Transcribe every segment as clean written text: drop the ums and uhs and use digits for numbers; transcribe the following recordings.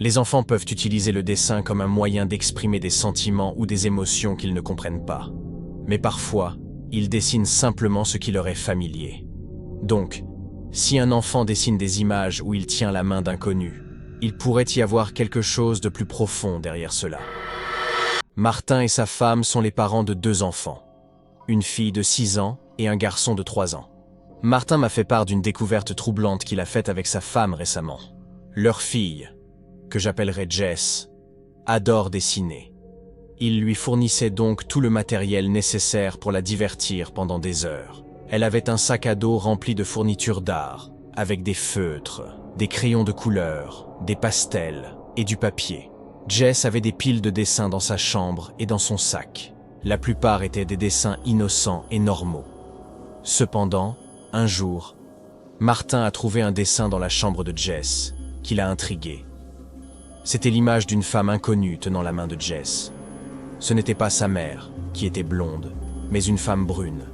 Les enfants peuvent utiliser le dessin comme un moyen d'exprimer des sentiments ou des émotions qu'ils ne comprennent pas. Mais parfois, ils dessinent simplement ce qui leur est familier. Donc, si un enfant dessine des images où il tient la main d'inconnus, il pourrait y avoir quelque chose de plus profond derrière cela. Martin et sa femme sont les parents de 2 enfants, une fille de 6 ans et un garçon de 3 ans. Martin m'a fait part d'une découverte troublante qu'il a faite avec sa femme récemment. Leur fille, que j'appellerai Jess, adore dessiner. Il lui fournissait donc tout le matériel nécessaire pour la divertir pendant des heures. Elle avait un sac à dos rempli de fournitures d'art, avec des feutres, des crayons de couleur, des pastels et du papier. Jess avait des piles de dessins dans sa chambre et dans son sac. La plupart étaient des dessins innocents et normaux. Cependant, un jour, Martin a trouvé un dessin dans la chambre de Jess, qui l'a intrigué. C'était l'image d'une femme inconnue tenant la main de Jess. Ce n'était pas sa mère, qui était blonde, mais une femme brune.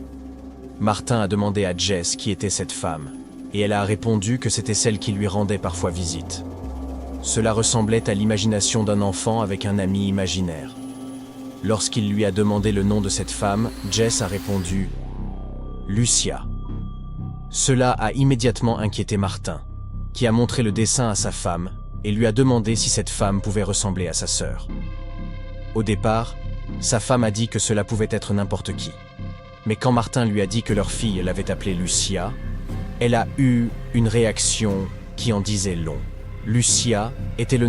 Martin a demandé à Jess qui était cette femme, et elle a répondu que c'était celle qui lui rendait parfois visite. Cela ressemblait à l'imagination d'un enfant avec un ami imaginaire. Lorsqu'il lui a demandé le nom de cette femme, Jess a répondu « Lucia ». Cela a immédiatement inquiété Martin, qui a montré le dessin à sa femme et lui a demandé si cette femme pouvait ressembler à sa sœur. Au départ, sa femme a dit que cela pouvait être n'importe qui. Mais quand Martin lui a dit que leur fille l'avait appelée Lucia, elle a eu une réaction qui en disait long. Lucia était le nom